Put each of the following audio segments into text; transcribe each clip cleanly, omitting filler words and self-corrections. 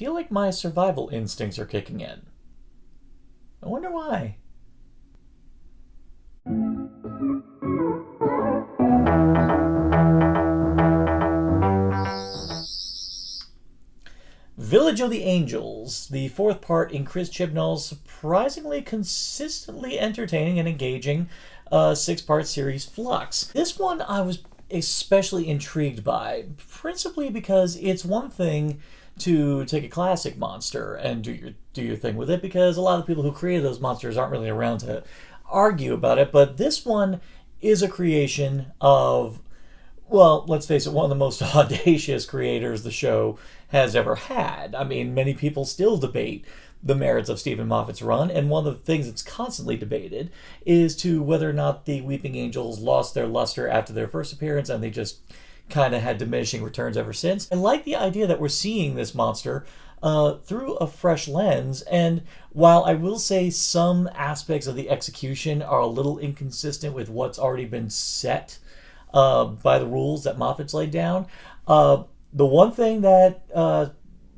feel like my survival instincts are kicking in. I wonder why. Village of the Angels, the fourth part in Chris Chibnall's surprisingly consistently entertaining and engaging six-part series Flux. This one I was especially intrigued by, principally because it's one thing to take a classic monster and do your thing with it, because a lot of the people who created those monsters aren't really around to argue about it, but this one is a creation of, well, let's face it, one of the most audacious creators the show has ever had. I mean, many people still debate the merits of Stephen Moffat's run, and one of the things that's constantly debated is to whether or not the Weeping Angels lost their luster after their first appearance and they just kind of had diminishing returns ever since. I like the idea that we're seeing this monster through a fresh lens, and while I will say some aspects of the execution are a little inconsistent with what's already been set by the rules that Moffat's laid down, the one thing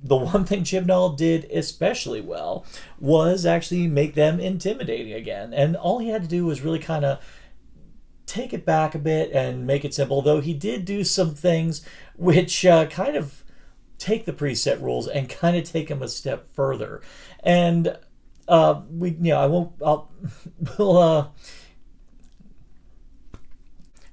Chibnall did especially well was actually make them intimidating again. And all he had to do was really kind of take it back a bit and make it simple, though he did do some things which kind of take the preset rules and kind of take them a step further. And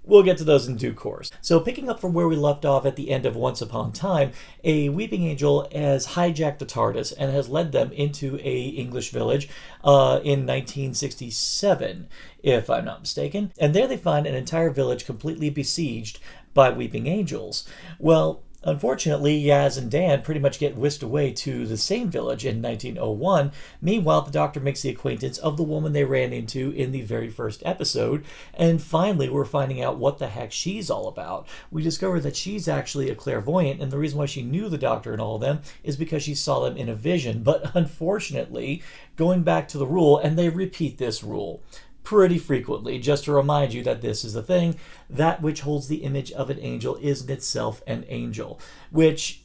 we'll get to those in due course. So picking up from where we left off at the end of Once Upon a Time, a Weeping Angel has hijacked the TARDIS and has led them into a English village in 1967, if I'm not mistaken. And there they find an entire village completely besieged by Weeping Angels. Well, unfortunately, Yaz and Dan pretty much get whisked away to the same village in 1901. Meanwhile, the Doctor makes the acquaintance of the woman they ran into in the very first episode, and finally we're finding out what the heck she's all about. We discover that she's actually a clairvoyant, and the reason why she knew the Doctor and all of them is because she saw them in a vision. But unfortunately, going back to the rule, and they repeat this rule pretty frequently, just to remind you that this is the thing, that which holds the image of an angel is in itself an angel, which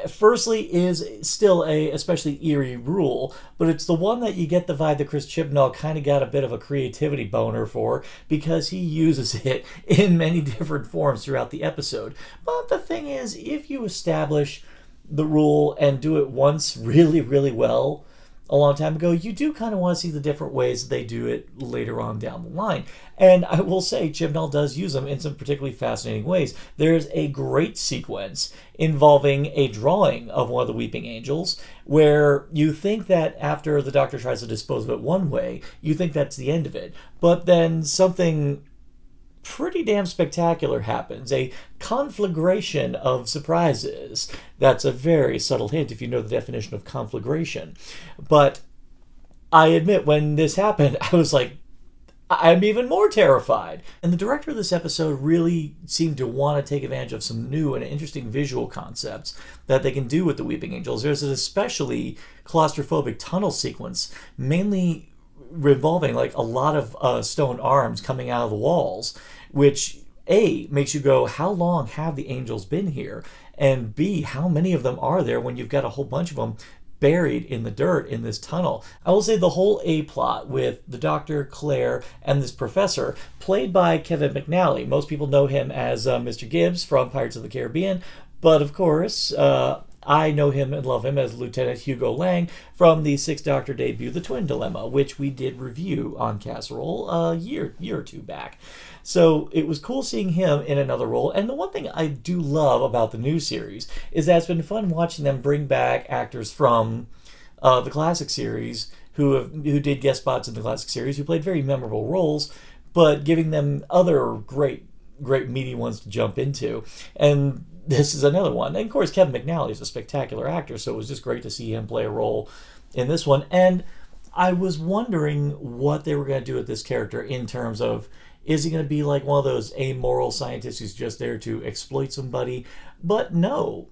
firstly is still a especially eerie rule, but it's the one that you get the vibe that Chris Chibnall kind of got a bit of a creativity boner for, because he uses it in many different forms throughout the episode. But the thing is, if you establish the rule and do it once really, really well, a long time ago, you do kind of want to see the different ways they do it later on down the line. And I will say, Chibnall does use them in some particularly fascinating ways. There's a great sequence involving a drawing of one of the Weeping Angels, where you think that after the Doctor tries to dispose of it one way, you think that's the end of it. But then something pretty damn spectacular happens. A conflagration of surprises. That's a very subtle hint if you know the definition of conflagration. But I admit, when this happened, I was like, I'm even more terrified. And the director of this episode really seemed to want to take advantage of some new and interesting visual concepts that they can do with the Weeping Angels. There's an especially claustrophobic tunnel sequence, mainly revolving like a lot of stone arms coming out of the walls, which A, makes you go, how long have the angels been here? And B, how many of them are there when you've got a whole bunch of them buried in the dirt in this tunnel? I will say the whole A-plot with the Doctor, Claire, and this professor, played by Kevin McNally. Most people know him as Mr. Gibbs from Pirates of the Caribbean, but of course, I know him and love him as Lieutenant Hugo Lang from the Sixth Doctor debut, The Twin Dilemma, which we did review on Casserole a year or two back. So it was cool seeing him in another role. And the one thing I do love about the new series is that it's been fun watching them bring back actors from the classic series who did guest spots in the classic series, who played very memorable roles, but giving them other great meaty ones to jump into. And this is another one. And of course, Kevin McNally is a spectacular actor, so it was just great to see him play a role in this one. And I was wondering what they were going to do with this character in terms of, is he going to be like one of those amoral scientists who's just there to exploit somebody? But no,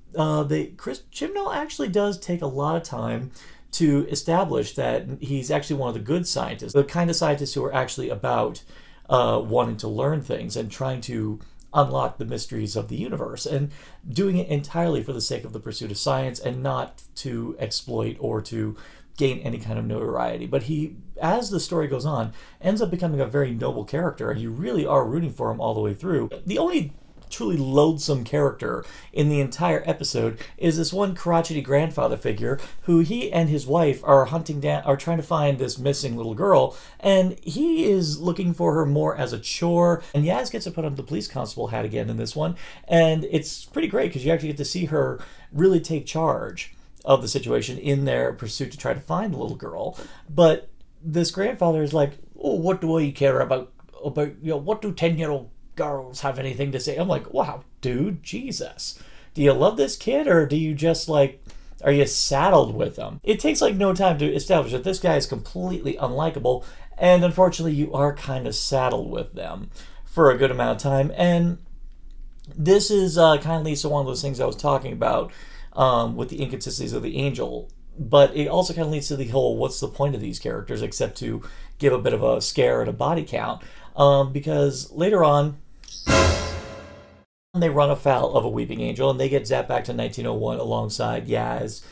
Chris Chibnall actually does take a lot of time to establish that he's actually one of the good scientists, the kind of scientists who are actually about wanting to learn things and trying to unlock the mysteries of the universe, and doing it entirely for the sake of the pursuit of science and not to exploit or to gain any kind of notoriety. But he, as the story goes on, ends up becoming a very noble character, and you really are rooting for him all the way through. The only truly loathsome character in the entire episode is this one crotchety grandfather figure who he and his wife are hunting down, are trying to find this missing little girl, and he is looking for her more as a chore. And Yaz gets to put on the police constable hat again in this one, and it's pretty great because you actually get to see her really take charge of the situation in their pursuit to try to find the little girl. But this grandfather is like, oh, what do I care about what do 10-year-old girls have anything to say? I'm like, wow, dude, Jesus. Do you love this kid, or do you just are you saddled with him? It takes no time to establish that this guy is completely unlikable, and unfortunately you are kind of saddled with them for a good amount of time. And this is kind of leads to one of those things I was talking about with the inconsistencies of the angel. But it also kind of leads to the whole, what's the point of these characters except to give a bit of a scare and a body count? Because later on, they run afoul of a weeping angel, and they get zapped back to 1901 alongside Yaz,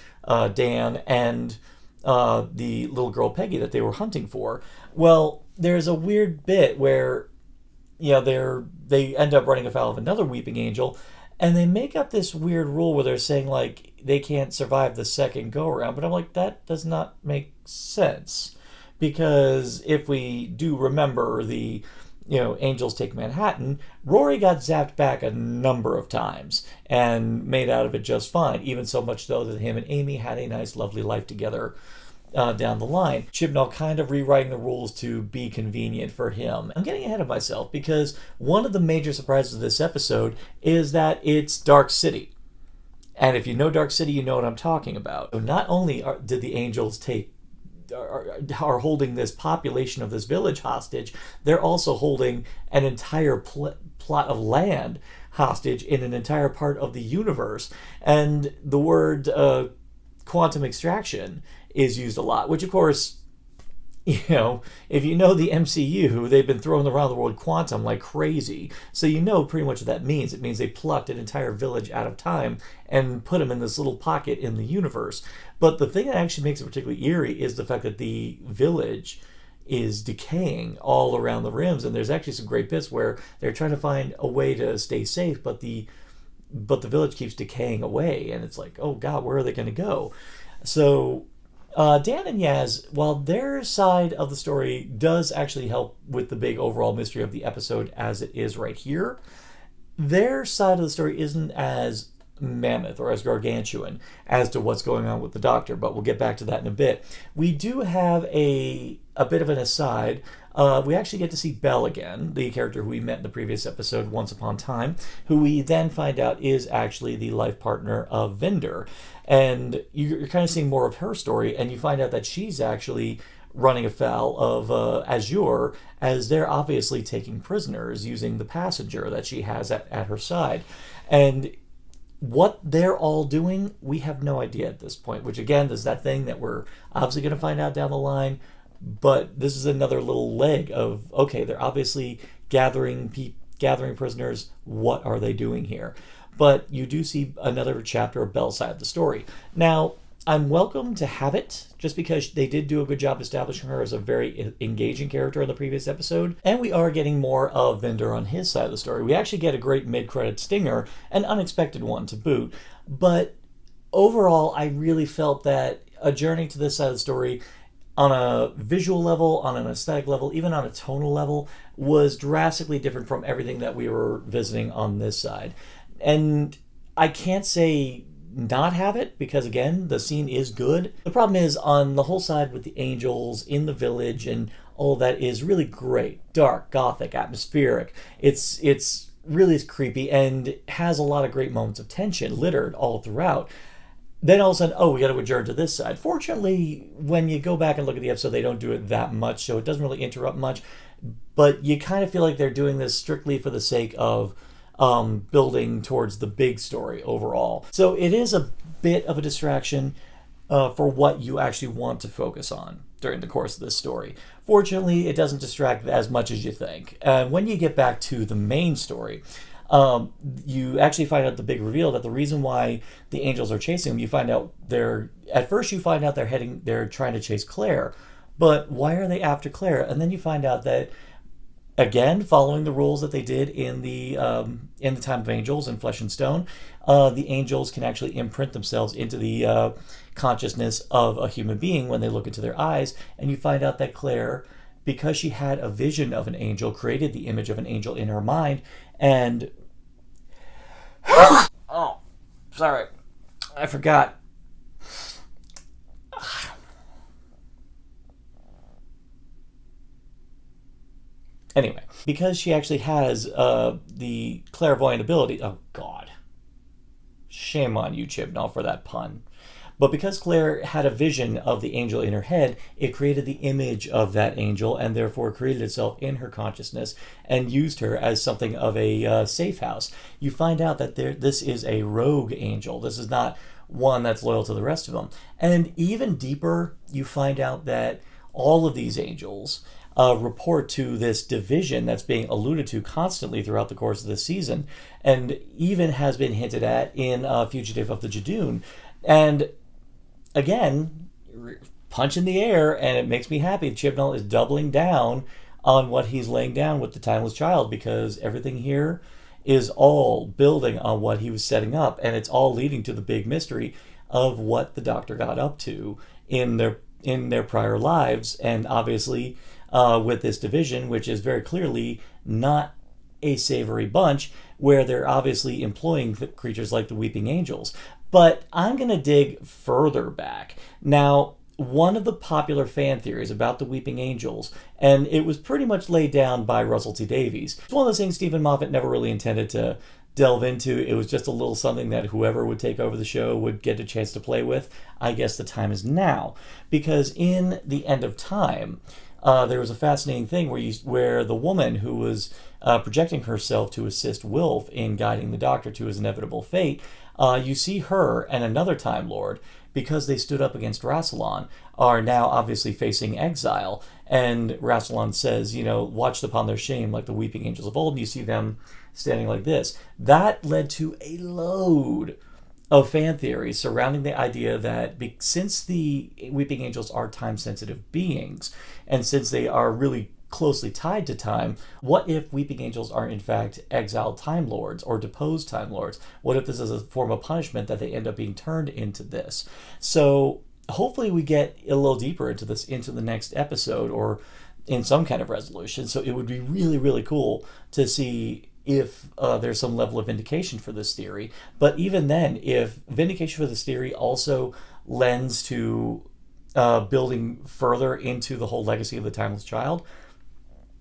Dan, and the little girl Peggy that they were hunting for. Well, there's a weird bit where they end up running afoul of another weeping angel, and they make up this weird rule where they're saying they can't survive the second go around. But I'm like, that does not make sense, because if we do remember the Angels Take Manhattan, Rory got zapped back a number of times and made out of it just fine, even so much so that him and Amy had a nice, lovely life together down the line. Chibnall kind of rewriting the rules to be convenient for him. I'm getting ahead of myself, because one of the major surprises of this episode is that it's Dark City. And if you know Dark City, you know what I'm talking about. So not only did the Angels are holding this population of this village hostage, they're also holding an entire plot of land hostage in an entire part of the universe. And the word quantum extraction is used a lot, which of course, if you know the MCU, they've been throwing around the word quantum like crazy. So you know pretty much what that means. It means they plucked an entire village out of time and put them in this little pocket in the universe. But the thing that actually makes it particularly eerie is the fact that the village is decaying all around the rims. And there's actually some great bits where they're trying to find a way to stay safe, but the village keeps decaying away. And it's like, oh God, where are they going to go? So Dan and Yaz, while their side of the story does actually help with the big overall mystery of the episode as it is right here, their side of the story isn't as mammoth or as gargantuan as to what's going on with the Doctor, but we'll get back to that in a bit. We do have a bit of an aside. We actually get to see Belle again, the character who we met in the previous episode, Once Upon a Time, who we then find out is actually the life partner of Vinder. And you're kind of seeing more of her story, and you find out that she's actually running afoul of Azure, as they're obviously taking prisoners using the passenger that she has at her side. And what they're all doing, we have no idea at this point, which again is that thing that we're obviously going to find out down the line. But this is another little leg of, okay, they're obviously gathering prisoners. What are they doing here? But you do see another chapter of Belle's side of the story. Now, I'm welcome to have it, just because they did do a good job establishing her as a very engaging character in the previous episode. And we are getting more of Vinder on his side of the story. We actually get a great mid-credit stinger, an unexpected one to boot. But overall, I really felt that a journey to this side of the story, on a visual level, on an aesthetic level, even on a tonal level, was drastically different from everything that we were visiting on this side. And I can't say not have it, because again, the scene is good. The problem is, on the whole side with the angels in the village and all that is really great. Dark, gothic, atmospheric. It's really creepy and has a lot of great moments of tension littered all throughout. Then all of a sudden, oh, we got to adjourn to this side. Fortunately, when you go back and look at the episode, they don't do it that much, so it doesn't really interrupt much. But you kind of feel like they're doing this strictly for the sake of building towards the big story overall. So it is a bit of a distraction for what you actually want to focus on during the course of this story. Fortunately, it doesn't distract as much as you think. When you get back to the main story, You actually find out the big reveal that the reason why the angels are chasing them, you find out at first you find out they're trying to chase Claire, but why are they after Claire? And then you find out that, again, following the rules that they did in the Time of Angels and Flesh and Stone, the angels can actually imprint themselves into the consciousness of a human being when they look into their eyes, and you find out that Claire, because she had a vision of an angel, created the image of an angel in her mind, and oh, sorry, I forgot. Anyway, because she actually has the clairvoyant ability. Oh, God. Shame on you, Chibnall, for that pun. But because Claire had a vision of the angel in her head, it created the image of that angel and therefore created itself in her consciousness and used her as something of a safe house. You find out that this is a rogue angel. This is not one that's loyal to the rest of them. And even deeper, you find out that all of these angels report to this division that's being alluded to constantly throughout the course of the season, and even has been hinted at in Fugitive of the Jadoon. And again, punch in the air, and it makes me happy. Chibnall is doubling down on what he's laying down with the Timeless Child, because everything here is all building on what he was setting up, and it's all leading to the big mystery of what the Doctor got up to in their prior lives, and obviously with this division, which is very clearly not a savory bunch, where they're obviously employing creatures like the Weeping Angels. But I'm going to dig further back. Now, one of the popular fan theories about the Weeping Angels, and it was pretty much laid down by Russell T Davies. It's one of those things Stephen Moffat never really intended to delve into. It was just a little something that whoever would take over the show would get a chance to play with. I guess the time is now. Because in The End of Time, there was a fascinating thing where the woman who was projecting herself to assist Wilf in guiding the Doctor to his inevitable fate, you see her and another Time Lord, because they stood up against Rassilon, are now obviously facing exile. And Rassilon says, watched upon their shame like the Weeping Angels of old, and you see them standing like this. That led to a load of fan theories surrounding the idea that since the Weeping Angels are time-sensitive beings, and since they are really closely tied to time, what if Weeping Angels are in fact exiled Time Lords or deposed Time Lords? What if this is a form of punishment that they end up being turned into this? So hopefully we get a little deeper into this into the next episode, or in some kind of resolution. So it would be really, really cool to see if there's some level of vindication for this theory. But even then, if vindication for this theory also lends to building further into the whole legacy of the Timeless Child,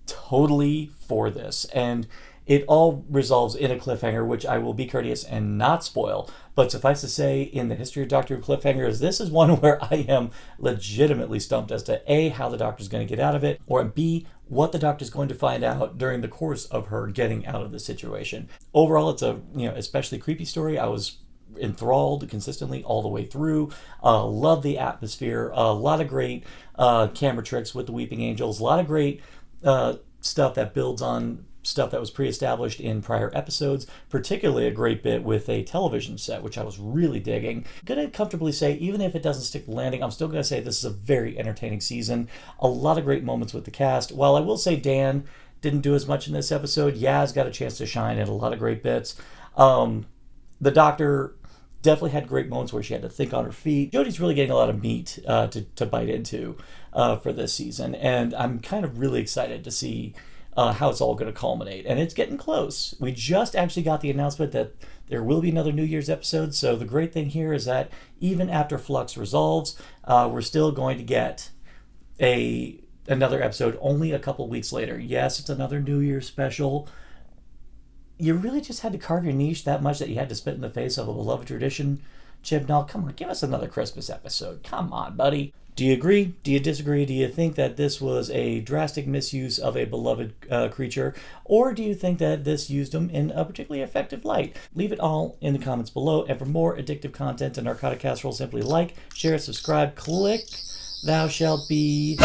totally for this. And it all resolves in a cliffhanger, which I will be courteous and not spoil. But suffice to say, in the history of Doctor Who cliffhangers, this is one where I am legitimately stumped as to A, how the Doctor's going to get out of it, or B, what the Doctor's going to find out during the course of her getting out of the situation. Overall, it's a especially creepy story. I was enthralled consistently all the way through. Love the atmosphere. A lot of great camera tricks with the Weeping Angels. A lot of great stuff that builds on stuff that was pre-established in prior episodes, particularly a great bit with a television set, which I was really digging. I'm going to comfortably say, even if it doesn't stick the landing, I'm still going to say this is a very entertaining season. A lot of great moments with the cast. While I will say Dan didn't do as much in this episode, Yaz got a chance to shine in a lot of great bits. The Doctor definitely had great moments where she had to think on her feet. Jodie's really getting a lot of meat to bite into for this season, and I'm kind of really excited to see how it's all going to culminate. And it's getting close. We just actually got the announcement that there will be another New Year's episode, so the great thing here is that even after Flux resolves, we're still going to get another episode only a couple weeks later. Yes, it's another New Year's special. You really just had to carve your niche that much that you had to spit in the face of a beloved tradition? Chibnall, come on, give us another Christmas episode. Come on, buddy. Do you agree? Do you disagree? Do you think that this was a drastic misuse of a beloved creature? Or do you think that this used them in a particularly effective light? Leave it all in the comments below. And for more addictive content and Narcotic Casserole, simply like, share, subscribe, click Thou Shalt Be...